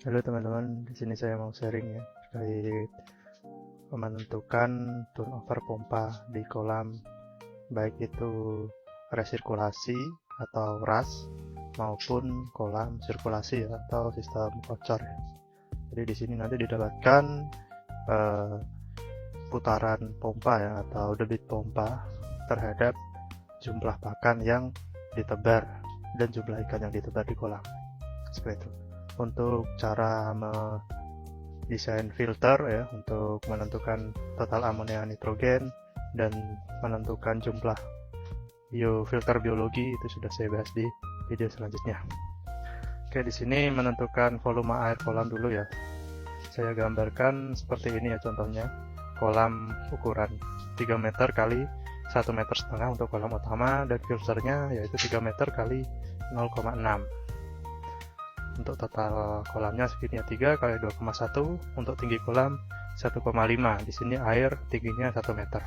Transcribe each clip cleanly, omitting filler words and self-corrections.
Halo teman-teman, di sini saya mau sharing ya terkait menentukan turnover pompa di kolam, baik itu resirkulasi atau RAS maupun kolam sirkulasi atau sistem bocor. Jadi di sini nanti didapatkan putaran pompa ya atau debit pompa terhadap jumlah pakan yang ditebar dan jumlah ikan yang ditebar di kolam. Seperti itu. Untuk cara mendesain filter ya untuk menentukan total amonia nitrogen dan menentukan jumlah filter biologi itu sudah saya bahas di video selanjutnya. Oke, di sini menentukan volume air kolam dulu ya. Saya gambarkan seperti ini ya contohnya. Kolam ukuran 3 meter kali 1,5 meter untuk kolam utama dan filternya yaitu 3 meter kali 0,6. Untuk total kolamnya segini ya 3 kali 2,1. Untuk tinggi kolam 1,5. Di sini air tingginya 1 meter.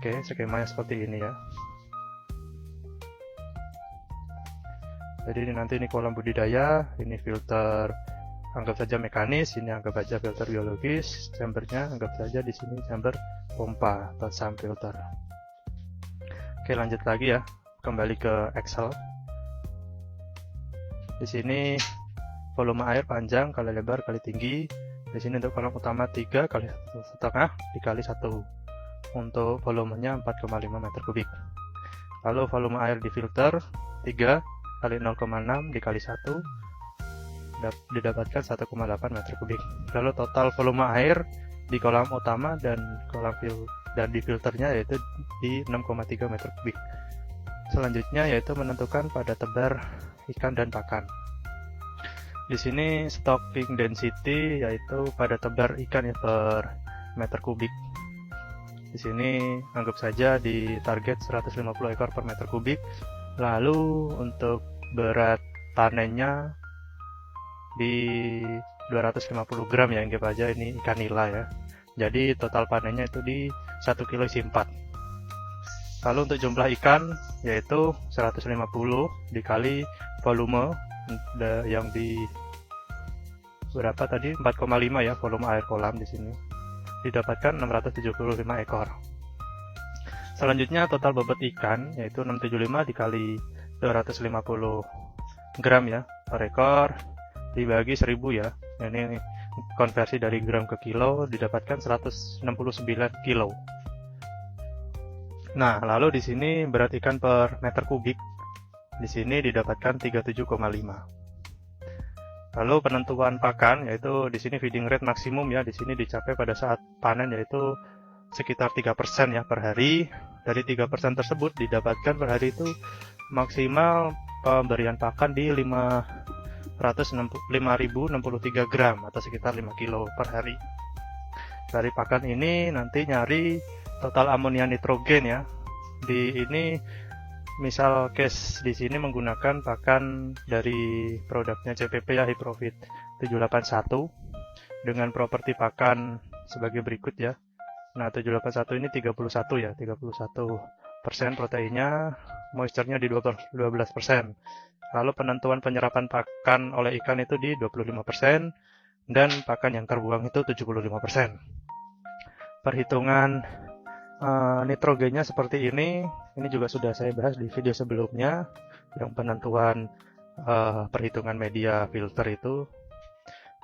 Oke, skemanya seperti ini ya. Jadi ini nanti ini kolam budidaya, ini filter anggap saja mekanis, ini anggap saja filter biologis, chambernya anggap saja di sini chamber pompa atau sump filter. Oke, lanjut lagi ya, kembali ke Excel. Di sini volume air panjang kali lebar kali tinggi. Di sini untuk kolam utama 3 kali 1,5 dikali 1. Untuk volumenya 4,5 meter kubik. Lalu volume air di filter 3 kali 0,6 dikali 1 didapatkan 1,8 meter kubik. Lalu total volume air di kolam utama dan di filternya yaitu di 6,3 meter kubik. Selanjutnya yaitu menentukan pada tebar ikan dan pakan. Di sini stocking density yaitu pada tebar ikan ya per meter kubik. Di sini anggap saja di target 150 ekor per meter kubik. Lalu untuk berat panennya di 250 gram ya, anggap aja ini ikan nila ya. Jadi total panennya itu di 1 kilo isi 4. Lalu untuk jumlah ikan yaitu 150 dikali volume yang di berapa tadi 4,5 ya volume air kolam di sini. Didapatkan 675 ekor. Selanjutnya total bobot ikan yaitu 675 dikali 250 gram ya per ekor dibagi 1000 ya. Ini konversi dari gram ke kilo didapatkan 169 kilo. Nah, lalu di sini berat ikan per meter kubik di sini didapatkan 37,5. Lalu penentuan pakan yaitu di sini feeding rate maksimum ya, di sini dicapai pada saat panen yaitu sekitar 3% ya per hari. Dari 3% tersebut didapatkan per hari itu maksimal pemberian pakan di 5.063 gram atau sekitar 5 kilo per hari. Dari pakan ini nanti nyari total amonia nitrogen ya. Di ini misal case di sini menggunakan pakan dari produknya CPP ya, High Profit 781 dengan properti pakan sebagai berikut ya. Nah, 781 ini 31 ya, 31% proteinnya, moisture-nya di 12%. Lalu penentuan penyerapan pakan oleh ikan itu di 25% dan pakan yang terbuang itu 75%. Perhitungan nitrogennya seperti ini juga sudah saya bahas di video sebelumnya yang penentuan perhitungan media filter itu.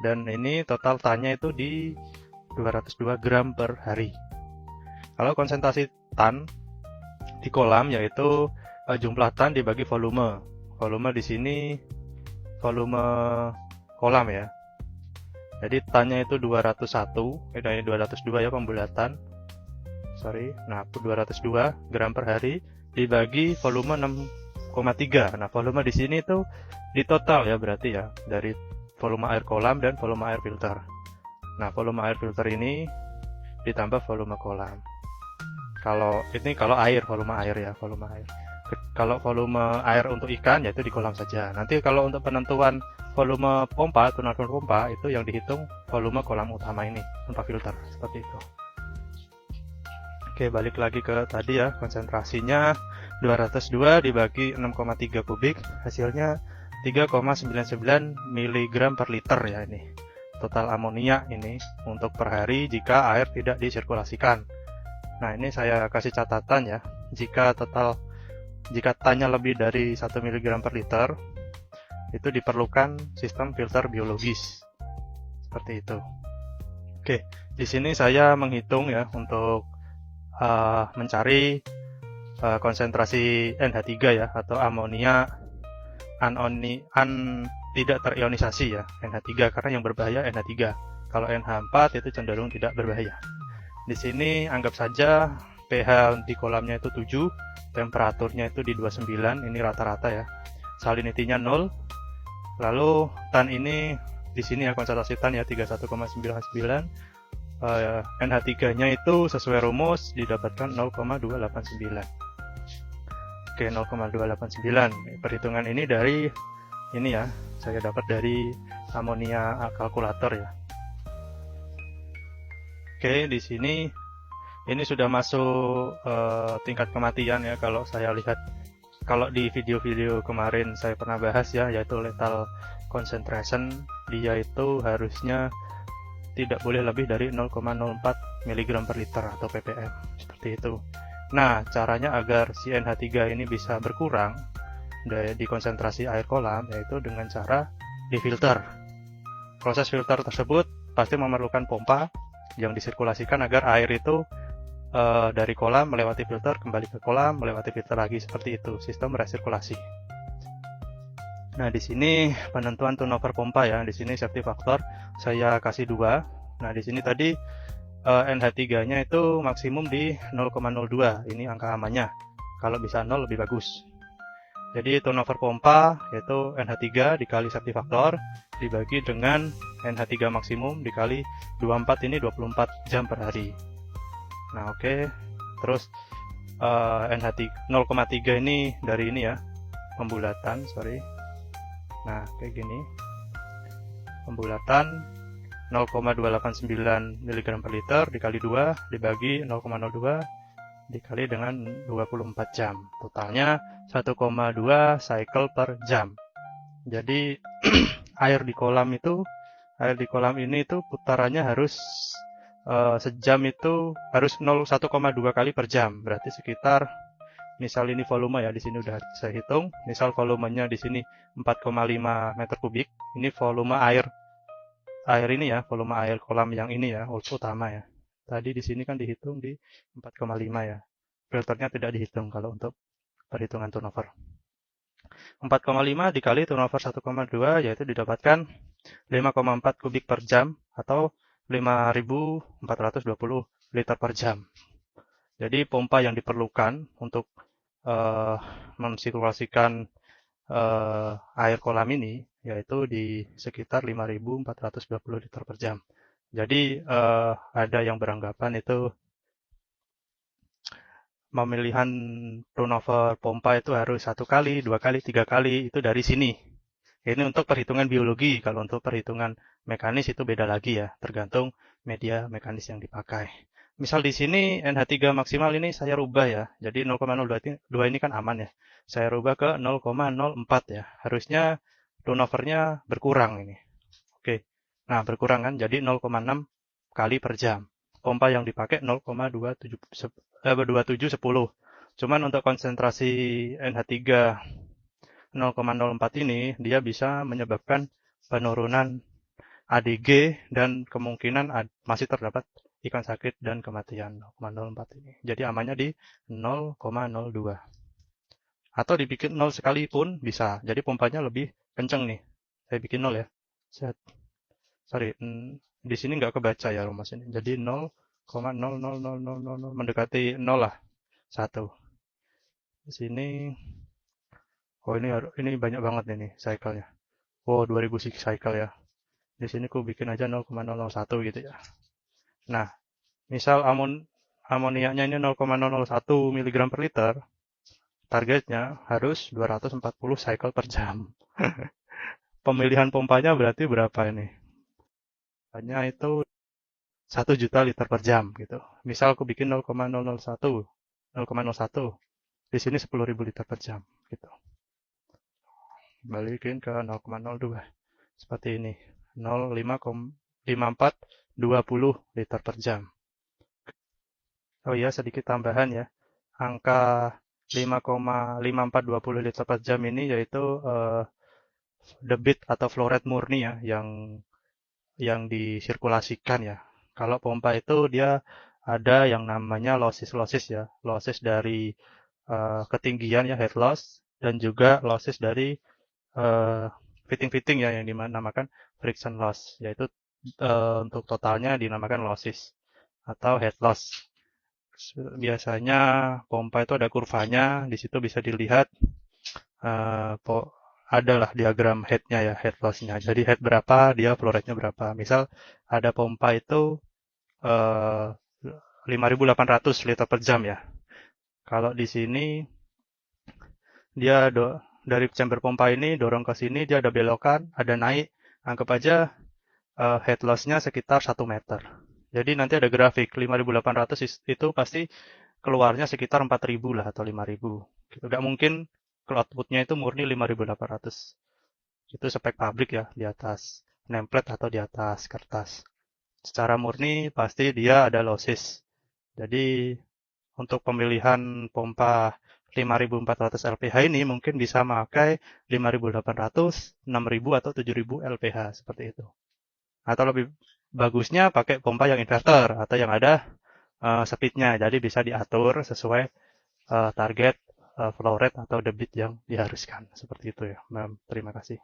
Dan ini total tannya itu di 202 gram per hari. Kalau konsentrasi tan di kolam yaitu jumlah tan dibagi volume. Volume di sini volume kolam ya. Jadi tannya itu 201, ini 202 ya pembulatan. Nah 202 gram per hari dibagi volume 6,3. Nah volume di sini itu di total ya berarti ya dari volume air kolam dan volume air filter. Nah, volume air filter ini ditambah volume kolam. Kalau air, volume air ya, volume air. Kalau volume air untuk ikan yaitu di kolam saja. Nanti kalau untuk penentuan volume pompa, turnover pompa itu yang dihitung volume kolam utama ini, tanpa filter, seperti itu. Oke, balik lagi ke tadi ya, konsentrasinya 202 dibagi 6,3 kubik, hasilnya 3,99 mg per liter ya ini. Total amonia ini untuk per hari jika air tidak disirkulasikan. Nah, ini saya kasih catatan ya. Jika tanya lebih dari 1 mg per liter, itu diperlukan sistem filter biologis. Seperti itu. Oke, di sini saya menghitung ya untuk mencari konsentrasi NH3 ya, atau amonia tidak terionisasi ya, NH3, karena yang berbahaya NH3. Kalau NH4 itu cenderung tidak berbahaya. Di sini anggap saja pH di kolamnya itu 7, temperaturnya itu di 29, ini rata-rata ya. Salinitinya 0. Lalu tan ini di sini ya, konsentrasi tan ya 31,99. NH3-nya itu sesuai rumus didapatkan 0,289. Oke, 0,289. Perhitungan ini dari ini ya, saya dapat dari amonia kalkulator ya. Oke, di sini ini sudah masuk tingkat kematian ya. Kalau saya lihat, kalau di video-video kemarin saya pernah bahas ya, yaitu lethal concentration, dia itu harusnya tidak boleh lebih dari 0,04 mg per liter atau ppm, seperti itu. Nah, caranya agar si NH3 ini bisa berkurang di konsentrasi air kolam, yaitu dengan cara difilter. Proses filter tersebut pasti memerlukan pompa yang disirkulasikan agar air itu dari kolam melewati filter, kembali ke kolam, melewati filter lagi, seperti itu, sistem resirkulasi. Nah, di sini penentuan turnover pompa ya, di sini safety factor saya kasih 2. Nah, di sini tadi NH3-nya itu maksimum di 0,02, ini angka amannya. Kalau bisa 0 lebih bagus. Jadi turnover pompa yaitu NH3 dikali safety factor dibagi dengan NH3 maksimum dikali 24, ini 24 jam per hari. Nah, oke. Terus NH3 0,3 ini dari ini ya, pembulatan, Nah, kayak gini. Pembulatan 0,289 mg per liter dikali 2 dibagi 0,02 dikali dengan 24 jam. Totalnya 1,2 cycle per jam. Jadi air di kolam ini itu putarannya harus sejam itu harus 1,2 kali per jam. Berarti sekitar, misal ini volume ya, di sini udah saya hitung. Misal volumenya di sini 4,5 meter kubik. Ini volume air ini ya, volume air kolam yang ini ya, utama ya. Tadi di sini kan dihitung di 4,5 ya. Filternya tidak dihitung kalau untuk perhitungan turnover. 4,5 dikali turnover 1,2 yaitu didapatkan 5,4 kubik per jam atau 5.420 liter per jam. Jadi pompa yang diperlukan untuk mensirkulasikan air kolam ini yaitu di sekitar 5.420 liter per jam. Jadi ada yang beranggapan itu pemilihan turnover pompa itu harus 1 kali, 2 kali, 3 kali, itu dari sini. Ini untuk perhitungan biologi. Kalau untuk perhitungan mekanis itu beda lagi ya, tergantung media mekanis yang dipakai. Misal di sini NH3 maksimal ini saya rubah ya. Jadi 0,02 ini kan aman ya. Saya rubah ke 0,04 ya. Harusnya turnovernya berkurang ini. Oke. Nah, berkurang kan, jadi 0,6 kali per jam. Pompa yang dipakai 0,2710. Cuman untuk konsentrasi NH3 0,04 ini, dia bisa menyebabkan penurunan ADG dan kemungkinan masih terdapat ikan sakit dan kematian 0,04 ini. Jadi amannya di 0,02. Atau dibikin 0 sekalipun bisa. Jadi pompanya lebih kenceng nih. Saya bikin 0 ya. Di sini nggak kebaca ya rumus ini. Jadi 0,00000 mendekati 0 lah. 1. Di sini, oh ini banyak banget ini cycle-nya. Oh, 2000 cycle ya. Di sini aku bikin aja 0,001 gitu ya. Nah, misal amoniaknya ini 0,001 mg per liter, targetnya harus 240 cycle per jam. Pemilihan pompanya berarti berapa ini? Pompanya itu 1 juta liter per jam gitu. Misal aku bikin 0,001. Di sini 10.000 liter per jam gitu. balikin ke 0,02 seperti ini, 0,5420 liter per jam. Oh iya, sedikit tambahan ya, angka 5,5420 liter per jam ini yaitu debit atau flow rate murni ya, yang disirkulasikan ya. Kalau pompa itu dia ada yang namanya losses ya, losses dari ketinggian ya, head loss, dan juga losses dari fitting ya, yang dinamakan friction loss, yaitu untuk totalnya dinamakan losses atau head loss. Biasanya pompa itu ada kurvanya, di situ bisa dilihat adalah diagram head-nya ya, head loss-nya. Jadi head berapa, dia flow rate-nya berapa. Misal ada pompa itu 5.800 liter per jam ya. Kalau di sini dia dari chamber pompa ini dorong ke sini, dia ada belokan, ada naik. Anggap aja head loss-nya sekitar 1 meter. Jadi nanti ada grafik 5.800 itu pasti keluarnya sekitar 4.000 lah atau 5.000. Gitu. Nggak mungkin kalau output-nya itu murni 5.800. Itu spek pabrik ya, di atas template atau di atas kertas. Secara murni pasti dia ada losses. Jadi untuk pemilihan pompa 5.400 LPH ini mungkin bisa memakai 5.800, 6.000 atau 7.000 LPH seperti itu. Atau lebih bagusnya pakai pompa yang inverter atau yang ada speednya, jadi bisa diatur sesuai target flow rate atau debit yang diharuskan. Seperti itu ya, Terima kasih.